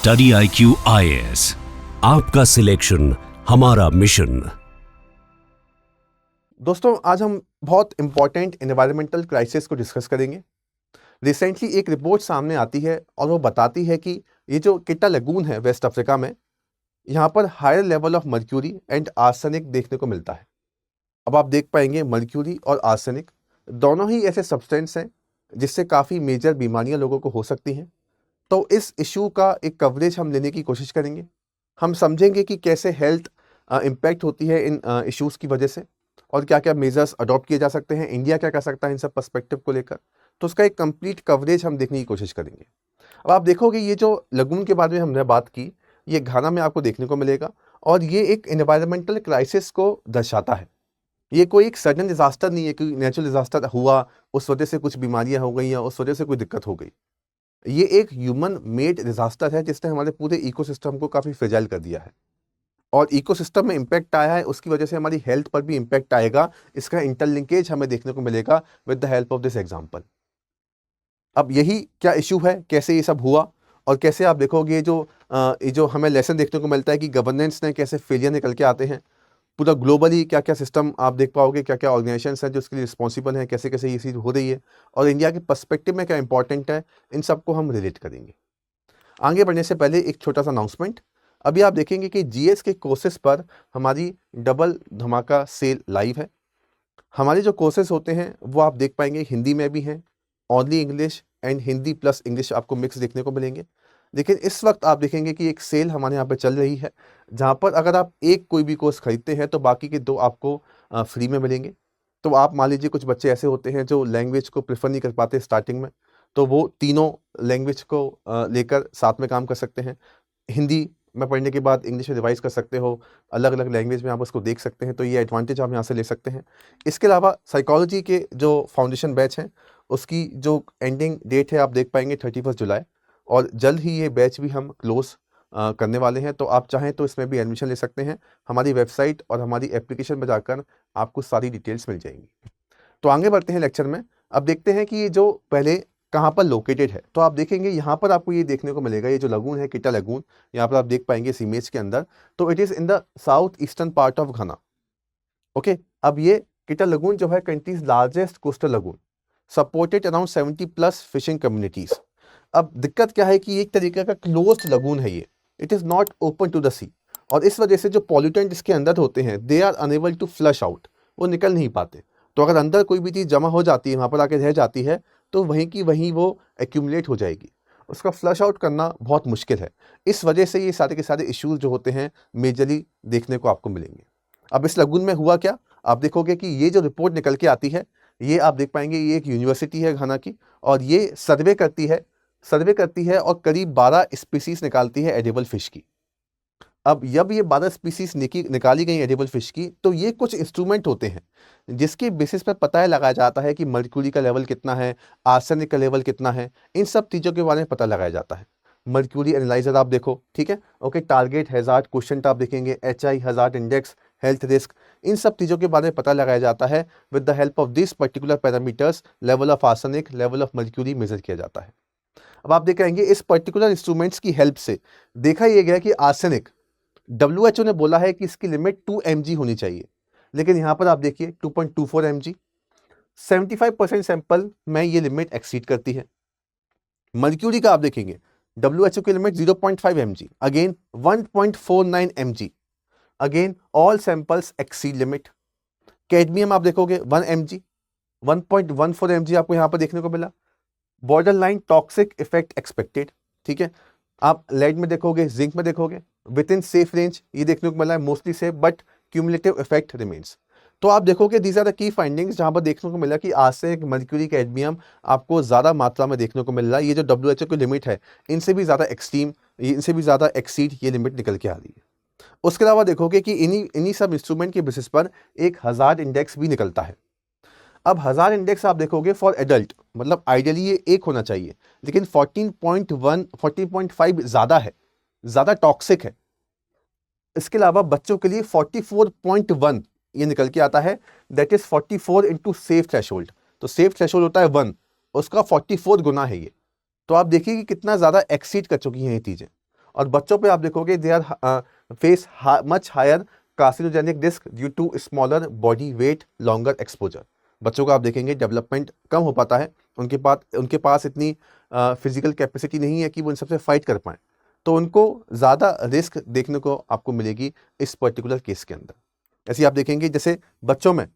Study IQ IAS, आपका selection हमारा mission. दोस्तों, आज हम बहुत इंपॉर्टेंट एनवायरमेंटल क्राइसिस को डिस्कस करेंगे। रिसेंटली एक रिपोर्ट सामने आती है और वो बताती है कि ये जो किटा लगून है वेस्ट अफ्रीका में, यहाँ पर higher level of mercury and arsenic देखने को मिलता है। अब आप देख पाएंगे मर्क्यूरी और आर्सेनिक दोनों ही ऐसे सब्सटेंस हैं जिससे काफ़ी मेजर बीमारियां लोगों को हो सकती हैं। तो इस इशू का एक कवरेज हम लेने की कोशिश करेंगे। हम समझेंगे कि कैसे हेल्थ इम्पैक्ट होती है इन इश्यूज़ की वजह से और क्या क्या मेजर्स अडॉप्ट किए जा सकते हैं, इंडिया क्या कर सकता है इन सब पर्सपेक्टिव को लेकर। तो उसका एक कंप्लीट कवरेज हम देखने की कोशिश करेंगे। अब आप देखोगे ये जो लगून के बारे में हमने बात की, ये घाना में आपको देखने को मिलेगा और ये एक एनवायरमेंटल क्राइसिस को दर्शाता है। ये कोई एक सडन डिजास्टर नहीं है कि नेचुरल डिजास्टर हुआ, उस वजह से कुछ बीमारियां हो गई या उस वजह से कोई दिक्कत हो गई। ये एक ह्यूमन मेड डिजास्टर है जिसने हमारे पूरे इकोसिस्टम को काफ़ी फ्रेजाइल कर दिया है और इकोसिस्टम में इम्पैक्ट आया है, उसकी वजह से हमारी हेल्थ पर भी इम्पैक्ट आएगा। इसका इंटरलिंकेज हमें देखने को मिलेगा with the help of this example. अब यही क्या इशू है, कैसे ये सब हुआ और कैसे आप देखोगे ये जो हमें लेसन देखने को मिलता है कि गवर्नेंस ने कैसे फेलियर निकल के आते हैं। पूरा ग्लोबली क्या क्या सिस्टम आप देख पाओगे, क्या क्या ऑर्गेनाइजेशंस हैं जो उसके लिए रिस्पॉन्सिबल हैं, कैसे कैसे ये चीज़ हो रही है और इंडिया के पर्सपेक्टिव में क्या इंपॉर्टेंट है, इन सबको हम रिलेट करेंगे। आगे बढ़ने से पहले एक छोटा सा अनाउंसमेंट। अभी आप देखेंगे कि जीएस के कोर्सेज पर हमारी डबल धमाका सेल लाइव है। हमारे जो कोर्सेज होते हैं वो आप देख पाएंगे हिंदी में भी हैं, only English and Hindi plus English आपको मिक्स देखने को मिलेंगे। लेकिन इस वक्त आप देखेंगे कि एक सेल हमारे यहाँ पे चल रही है जहाँ पर अगर आप एक कोई भी कोर्स खरीदते हैं तो बाकी के दो आपको फ्री में मिलेंगे। तो आप मान लीजिए कुछ बच्चे ऐसे होते हैं जो लैंग्वेज को प्रेफर नहीं कर पाते स्टार्टिंग में, तो वो तीनों लैंग्वेज को लेकर साथ में काम कर सकते हैं। हिंदी में पढ़ने के बाद इंग्लिश में रिवाइज कर सकते हो, अलग अलग लैंग्वेज में आप उसको देख सकते हैं, तो ये एडवांटेज आप यहाँ से ले सकते हैं। इसके अलावा साइकोलॉजी के जो फाउंडेशन बैच हैं उसकी जो एंडिंग डेट है आप देख पाएंगे 31 जुलाई और जल्द ही ये बैच भी हम क्लोज करने वाले हैं। तो आप चाहें तो इसमें भी एडमिशन ले सकते हैं। हमारी वेबसाइट और हमारी एप्लीकेशन में जाकर आपको सारी डिटेल्स मिल जाएंगी। तो आगे बढ़ते हैं लेक्चर में। अब देखते हैं कि ये जो पहले कहाँ पर लोकेटेड है। तो आप देखेंगे यहाँ पर आपको ये देखने को मिलेगा, ये जो लगून है किटा लगून, यहाँ पर आप देख पाएंगे इस इमेज के अंदर। तो it is in the south eastern part of Ghana. Okay, अब ये किटा लगून जो है countries largest coastal lagoon, supported around 70+ fishing communities. अब दिक्कत क्या है कि एक तरीके का क्लोज्ड लगून है ये, it is not open to the sea और इस वजह से जो पॉल्यूटेंट इसके अंदर होते हैं they are unable to flush out, वो निकल नहीं पाते। तो अगर अंदर कोई भी चीज़ जमा हो जाती है, वहाँ पर आके रह जाती है, तो वहीं की वहीं वो एक्यूमुलेट हो जाएगी। उसका फ्लश आउट करना बहुत मुश्किल है। इस वजह से ये सारे के सारे इश्यूज जो होते हैं मेजरली देखने को आपको मिलेंगे। अब इस लगून में हुआ क्या, आप देखोगे कि ये जो रिपोर्ट निकल के आती है, ये आप देख पाएंगे ये एक यूनिवर्सिटी है घाना की और ये सर्वे करती है और करीब 12 स्पीसीज निकालती है एडिबल फिश की। अब जब ये 12 स्पीसीज निकाली गई एडिबल फिश की, तो ये कुछ इंस्ट्रूमेंट होते हैं जिसके बेसिस पर पता लगाया जाता है कि मर्क्यूरी का लेवल कितना है, आर्सेनिक का लेवल कितना है, इन सब चीज़ों के बारे में पता लगाया जाता है। मर्क्यूरी एनालाइजर आप देखो, ठीक है, ओके, टारगेट हैजार्ड क्वेश्चन आप देखेंगे, HI hazard index, health risk, इन सब चीज़ों के बारे में पता लगाया जाता है। With the help of this particular parameters level of arsenic, level of mercury measure किया जाता है। अब आप देखेंगे इस पर्टिकुलर इंस्ट्रूमेंट्स की हेल्प से देखा यह गया कि आर्सेनिक WHO ने बोला है कि इसकी लिमिट 2 mg होनी चाहिए, लेकिन यहाँ पर आप देखिए 2.24 mg, 75% सैंपल में ये लिमिट एक्सीड करती है। मर्क्यूरी का आप देखेंगे WHO की limit 0.5 mg, again 1.49 mg, again all samples exceed limit. Cadmium आप देखोगे 1 mg, 1.14 mg आपको यहाँ पर देखने को मिला। Border line toxic effect expected, ठीक है। आप लेड में देखोगे, जिंक में देखोगे विद इन सेफ रेंज, ये देखने को मिला है mostly safe, but cumulative effect remains. तो आप देखोगे these are the key findings जहां पर देखने को मिला कि आर्सेनिक, मर्क्यूरी, कैडमियम आपको ज़्यादा मात्रा में देखने को मिल रहा है। ये जो WHO की लिमिट है इनसे भी ज़्यादा एक्सट्रीम, इनसे भी ज़्यादा एक्सीड ये लिमिट निकल के आ रही है। उसके अलावा देखोगे कि इन्हीं सब इंस्ट्रूमेंट के बेसिस पर एक हज़ार्ड इंडेक्स भी निकलता है। अब हज़ार इंडेक्स आप देखोगे फॉर एडल्ट, मतलब आइडियली ये 1 होना चाहिए, लेकिन 14.1 14.5 ज़्यादा है, ज़्यादा टॉक्सिक है। इसके अलावा बच्चों के लिए 44.1 ये निकल के आता है, that is 44 into safe threshold. तो सेफ थ्रेशोल्ड होता है 1, उसका 44 गुना है ये। तो आप देखिए कि कितना ज़्यादा एक्सीड कर चुकी हैं ये चीज़ें। और बच्चों पे आप देखोगे they are face much higher carcinogenic risk due to smaller body weight, longer exposure. बच्चों का आप देखेंगे डेवलपमेंट कम हो पाता है, उनके पास इतनी फिजिकल कैपेसिटी नहीं है कि वो इन सबसे फाइट कर पाएँ, तो उनको ज़्यादा रिस्क देखने को आपको मिलेगी इस पर्टिकुलर केस के अंदर। ऐसे ही आप देखेंगे जैसे बच्चों में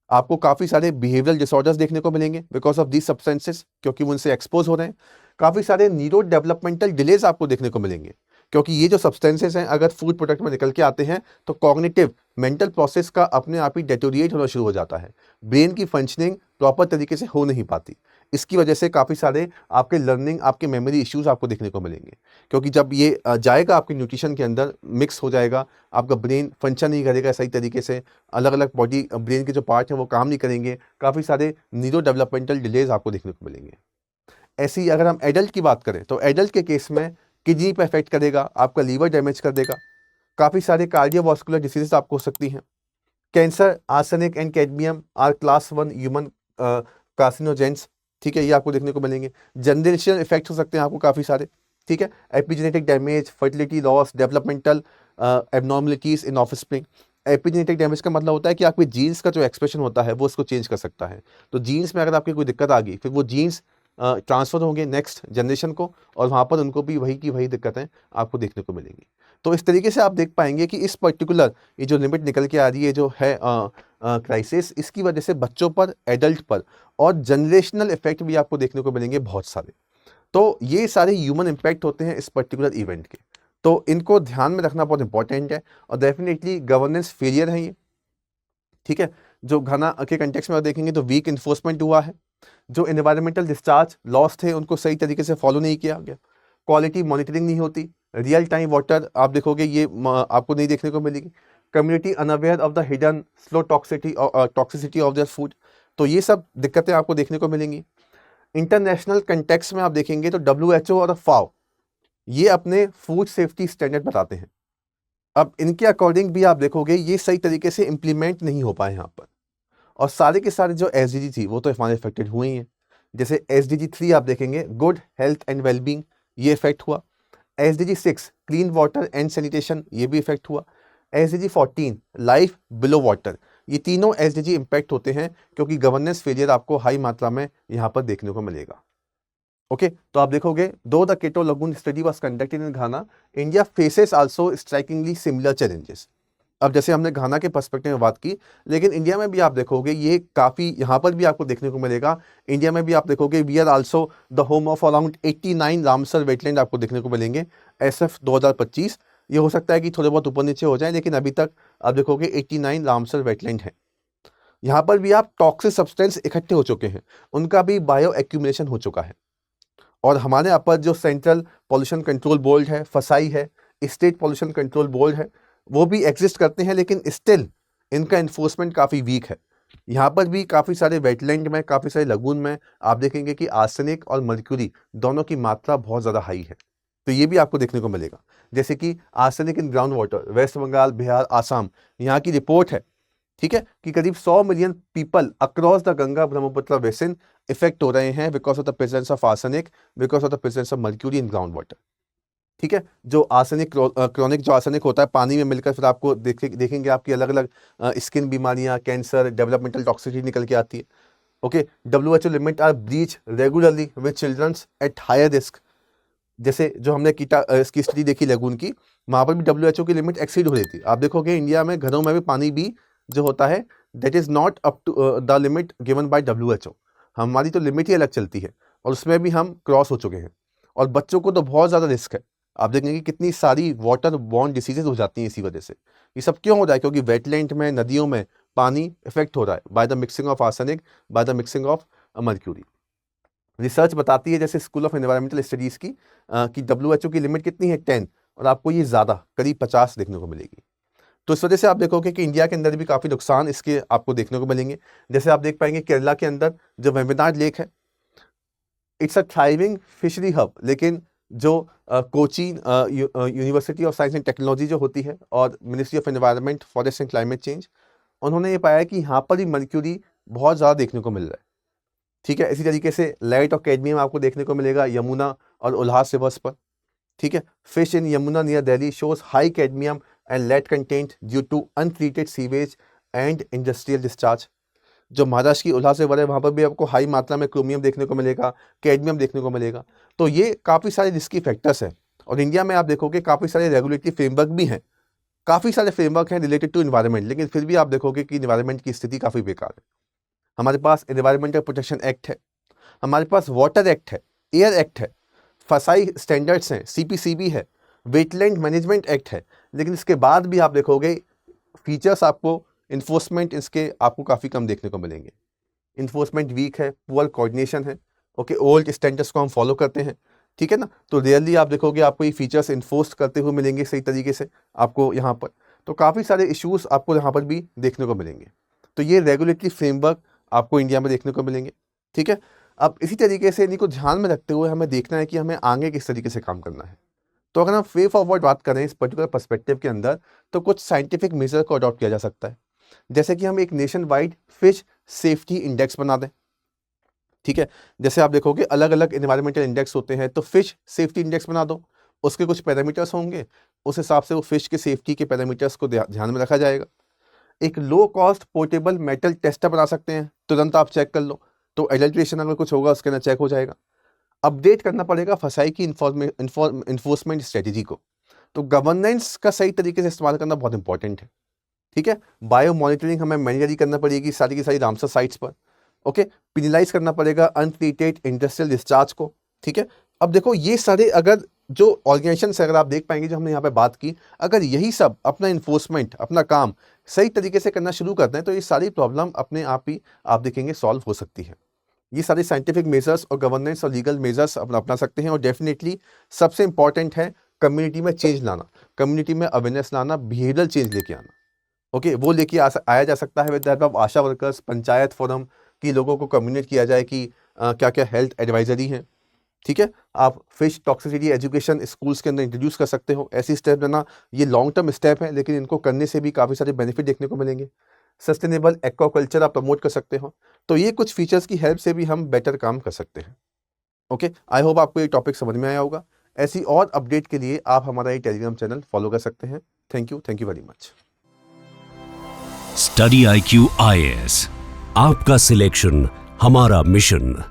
आपको काफ़ी सारे बिहेवियरल डिसऑर्डर्स देखने को मिलेंगे बिकॉज ऑफ दीज सब्सटेंसेस, क्योंकि वो उनसे एक्सपोज हो रहे हैं। काफ़ी सारे न्यूरो डेवलपमेंटल डिलेज आपको देखने को मिलेंगे, क्योंकि ये जो सब्सटेंसेस हैं अगर फूड प्रोडक्ट में निकल के आते हैं तो कॉग्निटिव मेंटल प्रोसेस का अपने आप ही डेटोरिएट होना शुरू हो जाता है, ब्रेन की फंक्शनिंग प्रॉपर तरीके से हो नहीं पाती। इसकी वजह से काफ़ी सारे आपके लर्निंग, आपके मेमोरी इश्यूज आपको देखने को मिलेंगे, क्योंकि जब ये जाएगा आपके न्यूट्रिशन के अंदर मिक्स हो जाएगा, आपका ब्रेन फंक्शन नहीं करेगा सही तरीके से, अलग अलग बॉडी ब्रेन के जो पार्ट हैं वो काम नहीं करेंगे, काफ़ी सारे न्यूरो डेवलपमेंटल डिलेज आपको देखने को मिलेंगे। ऐसे ही अगर हम एडल्ट की बात करें तो एडल्ट के केस में किडनी पे इफेक्ट करेगा, आपका लीवर डैमेज कर देगा, काफ़ी सारे कार्डियोवास्कुलर डिसीजेस आपको हो सकती हैं। Cancer, arsenic and cadmium are class 1 human carcinogens, ठीक है, ये आपको देखने को मिलेंगे। जनरेशनल इफेक्ट हो सकते हैं आपको काफ़ी सारे, ठीक है, epigenetic damage, fertility loss, developmental abnormalities in offspring. Epigenetic damage का मतलब होता है कि आपके जीन्स का जो एक्सप्रेशन होता है वो उसको चेंज कर सकता है। तो जीन्स में अगर आपकी कोई दिक्कत आ गई फिर वो जीन्स ट्रांसफ़र होंगे नेक्स्ट जनरेशन को, और वहाँ पर उनको भी वही की वही दिक्कतें आपको देखने को मिलेंगी। तो इस तरीके से आप देख पाएंगे कि इस पर्टिकुलर ये जो लिमिट निकल के आ रही है जो है क्राइसिस, इसकी वजह से बच्चों पर, एडल्ट पर और जनरेशनल इफेक्ट भी आपको देखने को मिलेंगे बहुत सारे। तो ये सारे ह्यूमन इम्पैक्ट होते हैं इस पर्टिकुलर इवेंट के, तो इनको ध्यान में रखना बहुत इंपॉर्टेंट है और डेफिनेटली गवर्नेंस फेलियर है ये, ठीक है। जो घना के कंटेक्स में देखेंगे तो वीक इन्फोर्समेंट हुआ है, जो एनवायरमेंटल डिस्चार्ज लॉस थे उनको सही तरीके से फॉलो नहीं किया गया, क्वालिटी मॉनिटरिंग नहीं होती, रियल टाइम वाटर आप देखोगे ये आपको नहीं देखने को मिलेगी, community unaware of the hidden slow toxicity of their food, तो ये सब दिक्कतें आपको देखने को मिलेंगी। इंटरनेशनल कंटेक्स में आप देखेंगे तो WHO और FAO ये अपने फूड सेफ्टी स्टैंडर्ड बताते हैं, अब इनके अकॉर्डिंग भी आप देखोगे ये सही तरीके से इम्प्लीमेंट नहीं हो पाए यहाँ पर, और सारे के सारे जो SDG थी वो तो हमारे इफेक्टेड हुए ही हैं। जैसे SDG 3 आप देखेंगे गुड हेल्थ एंड वेलबींग, ये इफेक्ट हुआ। SDG 6 clean water and sanitation, ये भी इफेक्ट हुआ। SDG 14 लाइफ बिलो वाटर, ये तीनों SDG इम्पैक्ट होते हैं क्योंकि गवर्नेंस फेलियर आपको हाई मात्रा में यहाँ पर देखने को मिलेगा। ओके, तो आप देखोगे though the Keta lagoon study was conducted in Ghana, India faces also strikingly similar challenges. अब जैसे हमने घाना के पर्सपेक्टिव में बात की, लेकिन इंडिया में भी आप देखोगे ये काफ़ी यहाँ पर भी आपको देखने को मिलेगा। इंडिया में भी आप देखोगे we are also the home of around 89 Ramsar wetland आपको देखने को मिलेंगे SF 2025। ये हो सकता है कि थोड़े बहुत ऊपर नीचे हो जाए, लेकिन अभी तक आप देखोगे 89 रामसर वेटलैंड है। यहाँ पर भी आप टॉक्सिक सब्सटेंस इकट्ठे हो चुके हैं, उनका भी बायो एक्यूमुलेशन हो चुका है। और हमारे यहाँ पर जो सेंट्रल पॉल्यूशन कंट्रोल बोर्ड है, फसाई है, स्टेट पॉल्यूशन कंट्रोल बोर्ड है, वो भी एग्जिस्ट करते हैं, लेकिन स्टिल इनका इन्फोर्समेंट काफ़ी वीक है। यहाँ पर भी काफ़ी सारे वेटलैंड में, काफ़ी सारे लगून में आप देखेंगे कि आर्सेनिक और मर्क्यूरी दोनों की मात्रा बहुत ज़्यादा हाई है, तो ये भी आपको देखने को मिलेगा। जैसे कि arsenic in ground water, West Bengal, Bihar, Assam, यहाँ की रिपोर्ट है, ठीक है, कि करीब 100 million people across the Ganga Brahmaputra basin affect हो रहे हैं because of the presence of arsenic, because of the presence of mercury in ground water, ठीक है। जो आर्सेनिक क्रॉनिक जो आर्सेनिक होता है पानी में मिलकर फिर आपको देखेंगे आपकी अलग अलग स्किन बीमारियां, कैंसर, डेवलपमेंटल टॉक्सिसिटी निकल के आती है। Okay, WHO limit are breach regularly with childrens at higher risk. जैसे जो हमने इसकी स्टडी देखी लगून की, वहाँ पर भी WHO की लिमिट एक्सीड हो रही थी। आप देखोगे इंडिया में घरों में भी पानी भी जो होता है that is not up to the limit given by WHO। हमारी तो लिमिट ही अलग चलती है और उसमें भी हम क्रॉस हो चुके हैं, और बच्चों को तो बहुत ज़्यादा रिस्क है। आप देखेंगे कितनी सारी वाटर बॉर्न डिसीजेज हो जाती हैं इसी वजह से। ये सब क्यों हो रहा है? क्योंकि वेटलैंड में, नदियों में पानी इफेक्ट हो रहा है by the mixing of arsenic, by the mixing of mercury. Research बताती है जैसे स्कूल ऑफ एनवायरमेंटल स्टडीज़ की कि WHO की लिमिट कितनी है 10, और आपको ये ज़्यादा करीब 50 देखने को मिलेगी। तो इस वजह से आप देखोगे कि इंडिया के अंदर भी काफ़ी नुकसान इसके आपको देखने को मिलेंगे। जैसे आप देख पाएंगे केरला के अंदर जो वेम्बनाड लेक है, it's a thriving fishery hub, लेकिन जो Cochin university of science and technology जो होती है और ministry of environment, forest and climate change, उन्होंने ये पाया कि यहाँ पर ही मर्क्यूरी बहुत ज़्यादा देखने को मिल रहा है, ठीक है। इसी तरीके से लाइट और कैडमियम आपको देखने को मिलेगा यमुना और उल्हास रिवर्स पर, ठीक है, fish in Yamuna near Delhi shows high cadmium and lead content due to untreated sewage and industrial discharge. जो महाराष्ट्र की उल्हासनगर है वहाँ पर भी आपको हाई मात्रा में क्रोमियम देखने को मिलेगा, कैडमियम देखने को मिलेगा। तो ये काफ़ी सारे रिस्की फैक्टर्स हैं। और इंडिया में आप देखोगे काफ़ी सारे रेगुलेटरी फ्रेमवर्क भी हैं, काफ़ी सारे फ्रेमवर्क हैं रिलेटेड टू इन्वायरमेंट, लेकिन फिर भी आप देखोगे कि इन्वायरमेंट की स्थिति काफ़ी बेकार है। हमारे पास एनवायरमेंटल प्रोटेक्शन एक्ट है, हमारे पास वाटर एक्ट है, एयर एक्ट है, फसाई स्टैंडर्ड्स हैं, CPCB है, वेटलैंड मैनेजमेंट एक्ट है, लेकिन इसके बाद भी आप देखोगे फीचर्स आपको इन्फोर्समेंट इसके आपको काफ़ी कम देखने को मिलेंगे। इन्फोर्समेंट वीक है, पुअर कोऑर्डिनेशन है, ओके, ओल्ड स्टैंडर्ड्स को हम फॉलो करते हैं, ठीक है ना। तो रियली आप देखोगे आपको ये फीचर्स इन्फोर्स करते हुए मिलेंगे सही तरीके से आपको यहाँ पर। तो काफ़ी सारे इश्यूज आपको यहाँ पर भी देखने को मिलेंगे। तो ये रेगुलेटरी फ्रेमवर्क आपको इंडिया में देखने को मिलेंगे, ठीक है। अब इसी तरीके से इन्हीं को ध्यान में रखते हुए हमें देखना है कि हमें आगे किस तरीके से काम करना है। तो अगर हम वे फॉरवर्ड बात करें इस पर्टिकुलर पर्सपेक्टिव के अंदर, तो कुछ साइंटिफिक मेजर को अडॉप्ट किया जा सकता है, जैसे कि हम एक nation wide fish safety index बना दें, ठीक है। जैसे आप देखोगे अलग अलग एनवायरमेंटल इंडेक्स होते हैं, तो फिश सेफ्टी इंडेक्स बना दो, उसके कुछ पैरामीटर्स होंगे, उस हिसाब से वो फिश के सेफ्टी के पैरामीटर्स को ध्यान में रखा जाएगा। एक low cost portable metal tester बना सकते हैं, तुरंत आप चेक कर लो, तो एडल्ट्रेशन अगर कुछ होगा उसके अंदर चेक हो जाएगा। अपडेट करना पड़ेगा फसाई की इन्फोर्समेंट स्ट्रेटेजी को, तो गवर्नेंस का सही तरीके से इस्तेमाल करना बहुत इंपॉर्टेंट है, ठीक है। बायो मॉनिटरिंग हमें मैन्युअली करना पड़ेगी सारी की सारी रामसर साइट्स पर, ओके। पिनलाइज करना पड़ेगा अनट्रीटेड इंडस्ट्रियल डिस्चार्ज को, ठीक है। अब देखो ये सारे अगर जो ऑर्गेनाइजेशन अगर आप देख पाएंगे जो हमने यहाँ पे बात की, अगर यही सब अपना इन्फोर्समेंट अपना काम सही तरीके से करना शुरू करते हैं, तो ये सारी प्रॉब्लम अपने आप ही आप देखेंगे सॉल्व हो सकती है। ये सारे साइंटिफिक मेजर्स और गवर्नेंस और लीगल मेजर्स अपना सकते हैं। और डेफिनेटली सबसे इंपॉर्टेंट है कम्युनिटी में चेंज लाना, कम्युनिटी में अवेयरनेस लाना, बिहेवियरल चेंज लेके आना, ओके। वो लेके आया जा सकता है with the help of Asha workers, panchayat forum की लोगों को कम्युनिकेट किया जाए कि क्या क्या हेल्थ एडवाइजरी हैं, ठीक है। आप फिश टॉक्सिसिटी एजुकेशन स्कूल्स के अंदर इंट्रोड्यूस कर सकते हो। ऐसी स्टेप लेना ये लॉन्ग टर्म स्टेप है, लेकिन इनको करने से भी काफ़ी सारे बेनिफिट देखने को मिलेंगे। सस्टेनेबल एक्वाकल्चर आप प्रमोट कर सकते हो। तो ये कुछ फीचर्स की हेल्प से भी हम बेटर काम कर सकते हैं, ओके। आई होप आपको ये टॉपिक समझ में आया होगा। ऐसी और अपडेट के लिए आप हमारा ये टेलीग्राम चैनल फॉलो कर सकते हैं। Thank you very much. Study IQ IAS, आपका सिलेक्शन हमारा मिशन।